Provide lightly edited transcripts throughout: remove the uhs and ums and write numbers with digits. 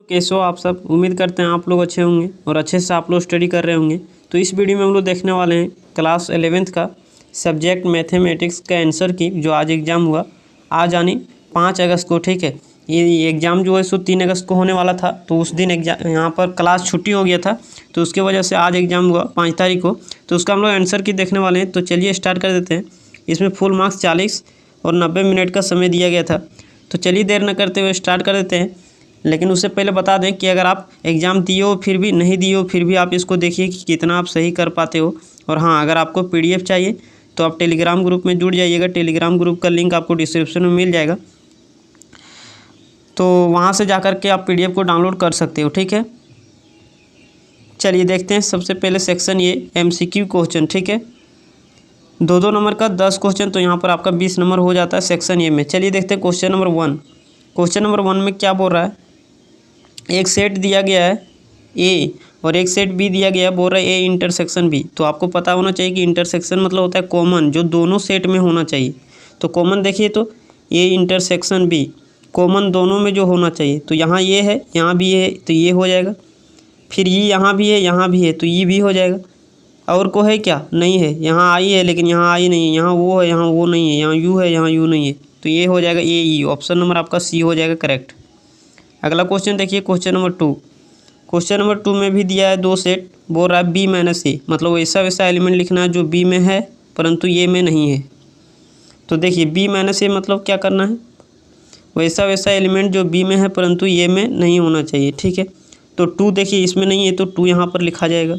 कैसे हो आप सब। उम्मीद करते हैं आप लोग अच्छे होंगे और अच्छे से आप लोग स्टडी कर रहे होंगे। तो इस वीडियो में हम लोग देखने वाले हैं क्लास 11th का सब्जेक्ट मैथमेटिक्स का आंसर की, जो आज एग्ज़ाम हुआ, आज यानी 5 अगस्त को। ठीक है, ये एग्ज़ाम जो है सो 3 अगस्त को होने वाला था, तो उस दिन एग्जाम यहाँ पर क्लास छुट्टी हो गया था, तो उसके वजह से आज एग्ज़ाम हुआ 5 तारीख को। तो उसका हम लोग आंसर की देखने वाले हैं। तो चलिए स्टार्ट कर देते हैं। इसमें फुल मार्क्स 40 और 90 मिनट का समय दिया गया था। तो चलिए देर न करते हुए स्टार्ट कर देते हैं। लेकिन उससे पहले बता दें कि अगर आप एग्ज़ाम दिए हो फिर भी नहीं दिए हो, फिर भी आप इसको देखिए कि कितना आप सही कर पाते हो। और हाँ, अगर आपको पीडीएफ चाहिए तो आप टेलीग्राम ग्रुप में जुड़ जाइएगा। टेलीग्राम ग्रुप का लिंक आपको डिस्क्रिप्शन में मिल जाएगा, तो वहाँ से जा कर के आप पीडीएफ को डाउनलोड कर सकते हो। ठीक है, चलिए देखते हैं। सबसे पहले सेक्शन ये एमसीक्यू क्वेश्चन। ठीक है, 2-2 नंबर का 10 क्वेश्चन, तो यहाँ पर आपका 20 नंबर हो जाता है सेक्शन ए में। चलिए देखते हैं क्वेश्चन नंबर 1। क्वेश्चन नंबर 1 में क्या बोल रहा है, एक सेट दिया गया है ए और एक सेट बी दिया गया है, बोल रहा है ए इंटरसेक्शन बी। तो आपको पता होना चाहिए कि इंटरसेक्शन मतलब होता है कॉमन, जो दोनों सेट में होना चाहिए। तो कॉमन देखिए, तो ए इंटरसेक्शन बी कॉमन दोनों में जो होना चाहिए। तो यहाँ ये है, यहाँ भी है, तो ये हो जाएगा। फिर ये यहाँ भी है, यहाँ भी है, तो ये भी हो जाएगा। और को है क्या, नहीं है। यहाँ आई है लेकिन यहाँ आई नहीं है, यहाँ वो है, यहाँ वो नहीं है, यहाँ यू है, यहाँ यू नहीं है, तो ये हो जाएगा ए ई। ऑप्शन नंबर आपका सी हो जाएगा करेक्ट। अगला क्वेश्चन देखिए, क्वेश्चन नंबर 2। क्वेश्चन नंबर 2 में भी दिया है 2 सेट, बोल रहा है बी माइनस ए, मतलब वैसा वैसा एलिमेंट लिखना है जो बी में है परंतु ये में नहीं है। तो देखिए बी माइनस ए मतलब क्या करना है, वैसा वैसा एलिमेंट जो बी में है परंतु ये में नहीं होना चाहिए। ठीक है, तो 2 देखिए इसमें नहीं है, तो 2 यहाँ पर लिखा जाएगा।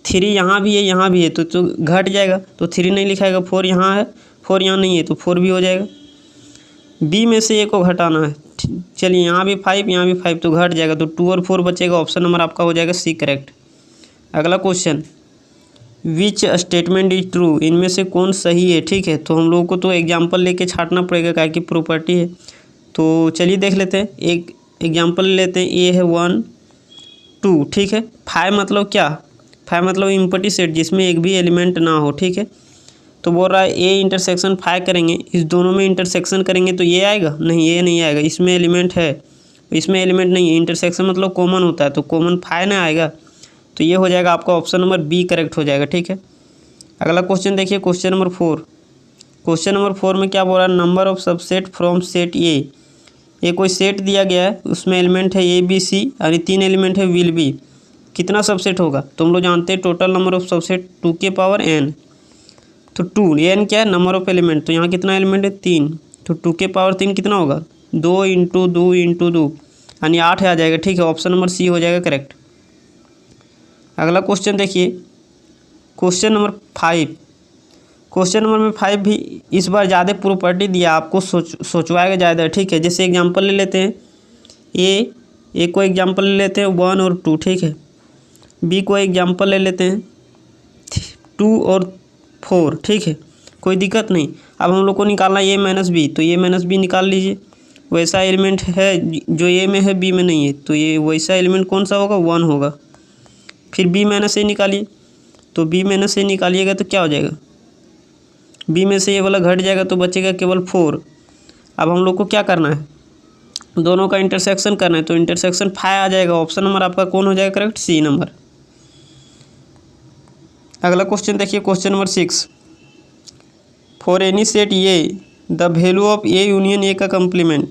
3 यहाँ भी है, यहाँ भी है, तो घट जाएगा, तो 3 नहीं लिखाएगा। 4 यहाँ है, 4 यहाँ नहीं है, तो 4 भी हो जाएगा। बी में से ए को घटाना है। चलिए यहाँ भी 5, यहाँ भी 5, तो घट जाएगा, तो 2 और 4 बचेगा। ऑप्शन नंबर आपका हो जाएगा सी करेक्ट। अगला question, which statement is true, इनमें से कौन सही है। ठीक है, तो हम लोगों को तो एग्जाम्पल लेके छाटना पड़ेगा, क्या की प्रॉपर्टी है। तो चलिए देख लेते हैं, एक एग्जाम्पल लेते हैं। ए है 1 2। ठीक है, 5 मतलब क्या, 5 मतलब इम्पटी सेट जिसमें एक भी एलिमेंट ना हो। ठीक है, तो बोल रहा है ए इंटरसेक्शन 5 करेंगे, इस दोनों में इंटरसेक्शन करेंगे तो ये आएगा, नहीं ये नहीं आएगा। इसमें एलिमेंट है, इसमें एलिमेंट नहीं है। इंटरसेक्शन मतलब कॉमन होता है, तो कॉमन 5 ना आएगा, तो ये हो जाएगा आपका ऑप्शन नंबर बी करेक्ट हो जाएगा। ठीक है, अगला क्वेश्चन देखिए, क्वेश्चन नंबर 4। क्वेश्चन नंबर 4 में क्या बोल रहा है, number of subset from set ए। ये कोई सेट दिया गया है, उसमें एलिमेंट है ए बी सी, यानी 3 एलिमेंट है, विल बी। कितना सबसेट होगा, तो हम लोग जानते हैं टोटल नंबर ऑफ सबसेट 2 के पावर n। तो 2 एन क्या है, नंबर ऑफ एलिमेंट, तो यहाँ कितना एलिमेंट है 3, तो 2 के पावर 3 कितना होगा, 2 × 2 × 2, यानी 8 आ जाएगा। ठीक है, ऑप्शन नंबर सी हो जाएगा करेक्ट। अगला क्वेश्चन देखिए, क्वेश्चन नंबर 5। क्वेश्चन नंबर में 5 भी इस बार ज़्यादा प्रॉपर्टी दिया, आपको सोचवाएगा ज़्यादा। ठीक है, जैसे एग्जांपल ले लेते हैं, ए को एग्जांपल ले लेते हैं 1 और 2। ठीक है, बी को एग्जांपल ले लेते हैं 2 और 4। ठीक है, कोई दिक्कत नहीं। अब हम लोग को निकालना ए माइनस बी, तो ए माइनस बी निकाल लीजिए। वैसा एलिमेंट है जो ए में है बी में नहीं है, तो ये वैसा एलिमेंट कौन सा होगा, 1 होगा। फिर बी माइनस ए निकालिए, तो बी माइनस ए निकालिएगा तो क्या हो जाएगा, बी में से ये वाला घट जाएगा, तो बचेगा केवल 4। अब हम लोग को क्या करना है, दोनों का इंटरसेक्शन करना है, तो इंटरसेक्शन 5 आ जाएगा। ऑप्शन नंबर आपका कौन हो जाएगा करेक्ट, सी नंबर। अगला क्वेश्चन देखिए, question number 6। For any set A the value of A union A का कम्प्लीमेंट।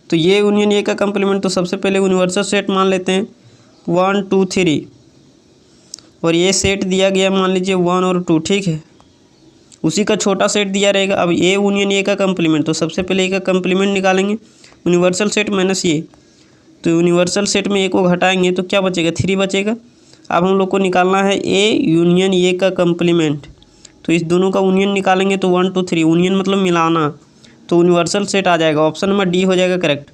तो ये यूनियन ए का कम्प्लीमेंट, तो सबसे पहले यूनिवर्सल सेट मान लेते हैं 1 2 3, और ये सेट दिया गया मान लीजिए 1 और 2। ठीक है, उसी का छोटा सेट दिया रहेगा। अब ए यूनियन ए का कम्प्लीमेंट, तो सबसे पहले ए का कम्प्लीमेंट निकालेंगे, यूनिवर्सल सेट माइनस ए, तो यूनिवर्सल सेट में ए को घटाएंगे तो क्या बचेगा, 3 बचेगा। अब हम लोग को निकालना है ए यूनियन ए का कम्प्लीमेंट, तो इस दोनों का यूनियन निकालेंगे तो 1 2 3, यूनियन मतलब मिलाना, तो यूनिवर्सल सेट आ जाएगा। ऑप्शन नंबर डी हो जाएगा करेक्ट।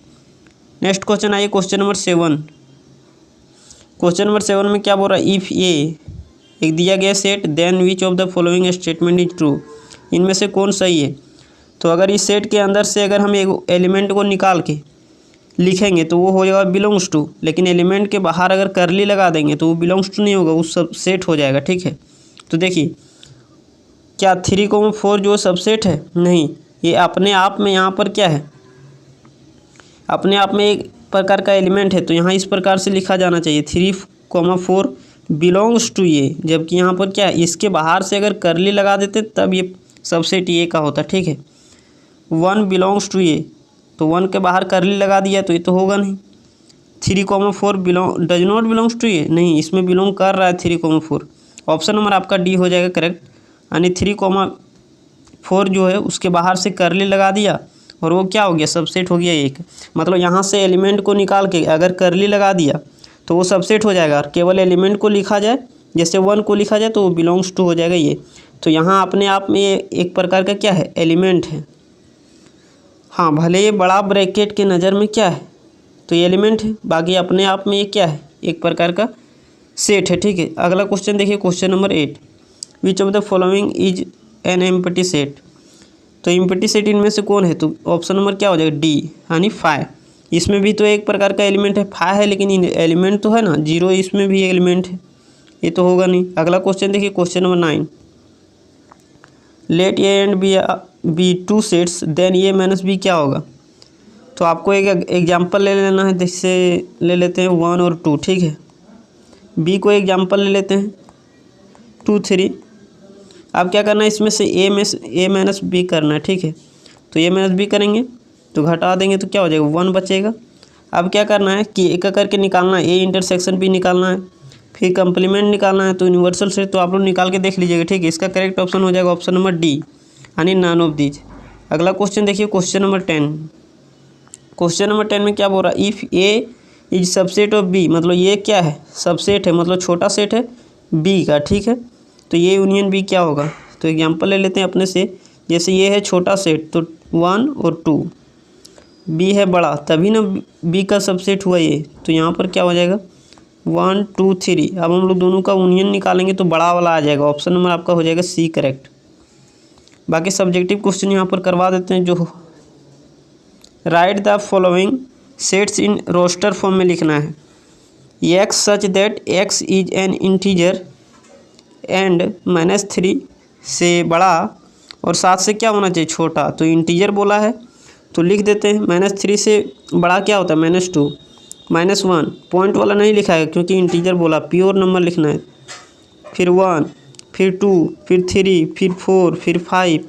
नेक्स्ट क्वेश्चन आइए, क्वेश्चन नंबर 7। क्वेश्चन नंबर 7 में क्या बोल रहा है, इफ़ ए एक दिया गया set, then which of the following statement is true, इनमें से कौन सही है। तो अगर इस सेट के अंदर से अगर हम एक एलिमेंट को निकाल के लिखेंगे तो वो हो जाएगा बिलोंग्स टू, लेकिन एलिमेंट के बाहर अगर करली लगा देंगे तो वो बिलोंग्स टू नहीं होगा, वो सब सेट हो जाएगा। ठीक है, तो देखिए क्या 3,4 जो सबसेट है, नहीं, ये अपने आप में यहाँ पर क्या है, अपने आप में एक प्रकार का एलिमेंट है, तो यहाँ इस प्रकार से लिखा जाना चाहिए 3,4 बिलोंग्स टू ए, जबकि यहाँ पर क्या है, इसके बाहर से अगर करली लगा देते तब ये सबसेट ए का होता। ठीक है, 1 बिलोंग्स टू ए, तो 1 के बाहर करली लगा दिया तो ये तो होगा नहीं। 3,4 डज नॉट बिलोंग्स टू ए, नहीं, इसमें बिलोंग कर रहा है 3,4। ऑप्शन नंबर आपका डी हो जाएगा करेक्ट। यानी 3,4 जो है उसके बाहर से करली लगा दिया और वो क्या हो गया, सबसेट हो गया एक। मतलब यहाँ से एलिमेंट को निकाल के अगर करली लगा दिया तो वो सबसेट हो जाएगा, और केवल एलिमेंट को लिखा जाए, जैसे 1 को लिखा जाए तो वो बिलोंग्स टू हो जाएगा ये। तो यहाँ अपने आप में ये एक प्रकार का क्या है, एलिमेंट है। हाँ, भले ये बड़ा ब्रैकेट के नज़र में क्या है, तो ये एलिमेंट है, बाकी अपने आप में ये क्या है, एक प्रकार का सेट है। ठीक है, अगला क्वेश्चन देखिए, question number 8, which of the following is an empty set. तो एम्प्टी सेट इनमें से कौन है, तो ऑप्शन नंबर क्या हो जाएगा, डी, यानी 5। इसमें भी तो एक प्रकार का एलिमेंट है, 5 है, लेकिन एलिमेंट तो है ना 0, इसमें भी एलिमेंट है, ये तो होगा नहीं। अगला क्वेश्चन देखिए, question number 9, let A and B 2 sets, then A minus B क्या होगा। तो आपको एक एग्जाम्पल ले लेना है, जैसे ले लेते हैं 1 और 2। ठीक है, बी को एग्जाम्पल ले लेते हैं 2, 3। अब क्या करना है, इसमें से ए माइनस बी करना है। ठीक है, तो ए माइनस बी करेंगे तो घटा देंगे तो क्या हो जाएगा, 1 बचेगा। अब क्या करना है कि एक करके निकालना है, ए इंटरसेक्शन बी निकालना है, फिर कंप्लीमेंट निकालना है। तो यूनिवर्सल सेट तो आप लोग निकाल के देख लीजिएगा। ठीक है, इसका करेक्ट ऑप्शन हो जाएगा ऑप्शन नंबर डी, यानी नन ऑफ दीज। अगला क्वेश्चन देखिए, क्वेश्चन नंबर 10। क्वेश्चन नंबर 10 में क्या बोल रहा है, if A is subset of B, मतलब ये क्या है, सबसेट है, मतलब छोटा सेट है बी का। ठीक है, तो ये यूनियन बी क्या होगा, तो एग्जांपल ले लेते हैं अपने से, जैसे ये है छोटा सेट तो 1 और 2, बी है बड़ा, तभी ना बी का सबसेट हुआ ये। तो यहाँ पर क्या हो जाएगा, 1 2 3। अब हम लोग दोनों का यूनियन निकालेंगे तो बड़ा वाला आ जाएगा, ऑप्शन नंबर आपका हो जाएगा सी करेक्ट। बाकी सब्जेक्टिव क्वेश्चन यहाँ पर करवा देते हैं, जो write the following sets in roster form में लिखना है। X such that X is an integer and -3 से बड़ा और 7 से क्या होना चाहिए, छोटा। तो इंटीजर बोला है तो लिख देते हैं, -3 से बड़ा क्या होता है, -2, -1। पॉइंट वाला नहीं लिखा है क्योंकि इंटीजर बोला, प्योर नंबर लिखना है। फिर 1, फिर 2, फिर 3, फिर 4, फिर 5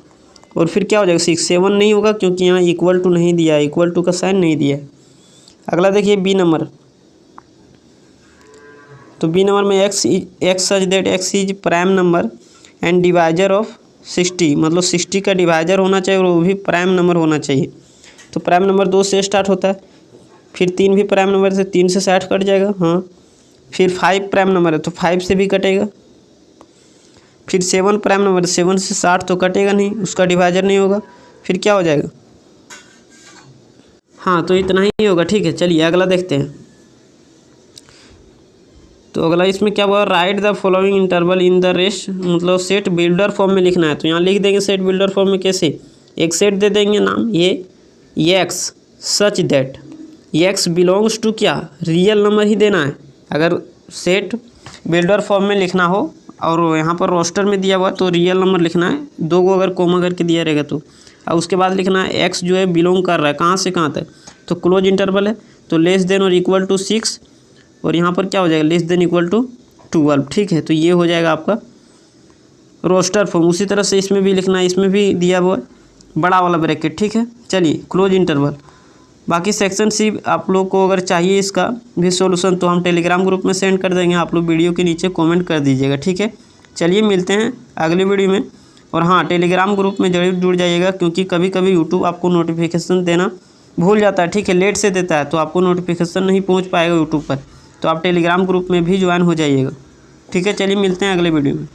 और फिर क्या हो जाएगा 6। 7 नहीं होगा क्योंकि यहाँ इक्वल टू नहीं दिया है, इक्वल टू का साइन नहीं दिया है। अगला देखिए बी नंबर, तो बी नंबर में x such that X is prime number and divisor of 60, मतलब 60 का डिवाइजर होना चाहिए और वो भी प्राइम नंबर होना चाहिए। तो प्राइम नंबर 2 से स्टार्ट होता है, फिर 3 भी प्राइम नंबर से, 3 से 60 कट जाएगा। हाँ, फिर 5 प्राइम नंबर है तो 5 से भी कटेगा। फिर 7 प्राइम नंबर, 7 से 60 तो कटेगा नहीं, उसका डिवाइजर नहीं होगा। फिर क्या हो जाएगा, हाँ तो इतना ही होगा। ठीक है, चलिए अगला देखते हैं। तो अगला इसमें क्या हुआ, right the following interval in the rest, मतलब सेट बिल्डर फॉर्म में लिखना है। तो यहाँ लिख देंगे सेट बिल्डर फॉर्म में कैसे, एक सेट दे देंगे नाम ये X such that X belongs to क्या, रियल नंबर ही देना है। अगर सेट बिल्डर फॉर्म में लिखना हो और यहाँ पर रोस्टर में दिया हुआ तो रियल नंबर लिखना है, 2 को अगर कोमा करके दिया रहेगा तो। और उसके बाद लिखना है एक्स जो है बिलोंग कर रहा है कहाँ से कहाँ तक, तो क्लोज इंटरवल है तो लेस देन और इक्वल टू 6, और यहाँ पर क्या हो जाएगा लेस देन इक्वल टू 12। ठीक है, तो ये हो जाएगा आपका रोस्टर फॉर्म। उसी तरह से इसमें भी लिखना है, इसमें भी दिया हुआ है बड़ा वाला ब्रैकेट। ठीक है, चलिए क्लोज इंटरवल। बाकी सेक्शन सी आप लोग को अगर चाहिए इसका भी सॉल्यूशन तो हम टेलीग्राम ग्रुप में सेंड कर देंगे, आप लोग वीडियो के नीचे कमेंट कर दीजिएगा। ठीक है, चलिए मिलते हैं अगली वीडियो में। और हाँ, टेलीग्राम ग्रुप में जरूर जुड़ जाइएगा क्योंकि कभी कभी यूट्यूब आपको नोटिफिकेशन देना भूल जाता है। ठीक है, लेट से देता है तो आपको नोटिफिकेशन नहीं पहुँच पाएगा यूट्यूब पर, तो आप टेलीग्राम ग्रुप में भी ज्वाइन हो जाइएगा। ठीक है, चलिए मिलते हैं अगले वीडियो में।